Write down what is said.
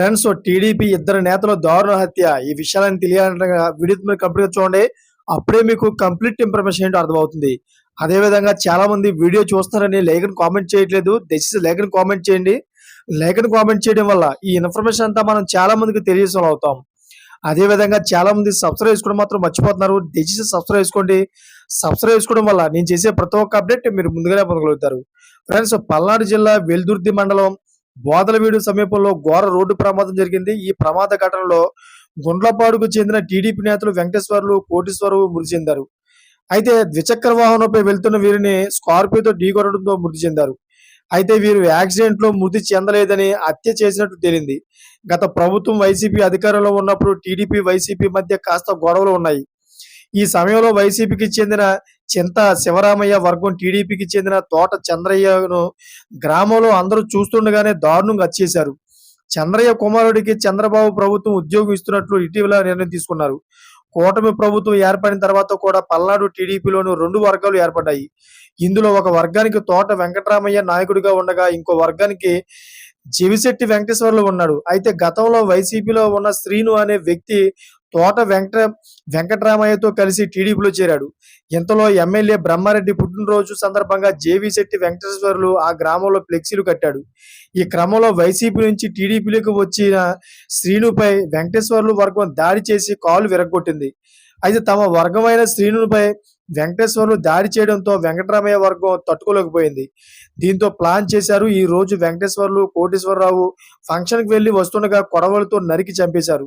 Friends TDP ఇద్దరు నేతల దారుణ హత్య. ఈ విషయాలను తెలియాలంటే వీడియో మీరు కంప్లీట్‌గా చూడండి. అప్పుడే మీకు కంప్లీట్ ఇన్ఫర్మేషన్ ఏంటో అర్థమవుతుంది. అదేవిధంగా చాలా మంది వీడియో చూస్తున్నారని లైక్ అని కామెంట్ చేయట్లేదు. దయచేసి లైక్ అని కామెంట్ చేయండి. లైక్ అని కామెంట్ చేయడం వల్ల ఈ ఇన్ఫర్మేషన్ అంతా మనం చాలా మందికి తెలియజేసేవాళ్ళం అవుతాం. అదేవిధంగా చాలా మంది సబ్స్క్రైబ్ చేసుకోవడం మాత్రం మర్చిపోతున్నారు. దయచేసి సబ్స్క్రైబ్ చేసుకోండి. సబ్స్క్రైబ్ చేసుకోవడం వల్ల నేను చేసే ప్రతి ఒక్క అప్డేట్ మీరు ముందుగానే పొందగలుగుతారు. ఫ్రెండ్స్ పల్నాడు జిల్లా వెల్దుర్తి మండలం బోదలవీడు సమీపంలో ఘోర రోడ్డు ప్రమాదం జరిగింది. ఈ ప్రమాద ఘటనలో గుండ్లపాడుకు చెందిన టీడీపీ నేతలు వెంకటేశ్వర్లు, కోటేశ్వరరావు మృతి చెందారు. అయితే ద్విచక్ర వాహనంపై వెళ్తున్న వీరిని స్కార్పియోతో ఢీకొనడంతో మృతి చెందారు. అయితే వీరు యాక్సిడెంట్ లో మృతి చెందలేదని హత్య చేసినట్టు తేలింది. గత ప్రభుత్వం వైసీపీ అధికారంలో ఉన్నప్పుడు టీడీపీ, వైసీపీ మధ్య కాస్త గొడవలు ఉన్నాయి. ఈ సమయంలో వైసీపీకి చెందిన చింత శివరామయ్య వర్గం టీడీపీకి చెందిన తోట చంద్రయ్యను గ్రామంలో అందరూ చూస్తుండగానే దారుణంగా హత్య చేశారు. చంద్రయ్య కుమారుడికి చంద్రబాబు ప్రభుత్వం ఉద్యోగం ఇస్తున్నట్లు ఇటీవల నిర్ణయం తీసుకున్నారు. కూటమి ప్రభుత్వం ఏర్పడిన తర్వాత కూడా పల్నాడు టీడీపీలోని 2 వర్గాలు ఏర్పడ్డాయి. ఇందులో ఒక వర్గానికి తోట వెంకటరామయ్య నాయకుడిగా ఉండగా ఇంకో వర్గానికి జెవిశెట్టి వెంకటేశ్వర్లు ఉన్నాడు. అయితే గతంలో వైసీపీలో ఉన్న శ్రీను అనే వ్యక్తి తోట వెంకటరామయ్యతో కలిసి టీడీపీలో చేరాడు. ఇంతలో ఎమ్మెల్యే బ్రహ్మారెడ్డి పుట్టినరోజు సందర్భంగా జేవిశెట్టి వెంకటేశ్వర్లు ఆ గ్రామంలో ఫ్లెక్సీలు కట్టాడు. ఈ క్రమంలో వైసీపీ నుంచి టీడీపీలోకి వచ్చిన శ్రీనుపై వెంకటేశ్వర్లు వర్గం దాడి చేసి కాలు విరగ్గొట్టింది. అయితే తమ వర్గమైన శ్రీనుపై వెంకటేశ్వర్లు దాడి చేయడంతో వెంకటరామయ్య వర్గం తట్టుకోలేకపోయింది. దీంతో ప్లాన్ చేశారు. ఈ రోజు వెంకటేశ్వర్లు, కోటేశ్వరరావు ఫంక్షన్‌కి వెళ్లి వస్తుండగా కొడవలితో నరికి చంపేశారు.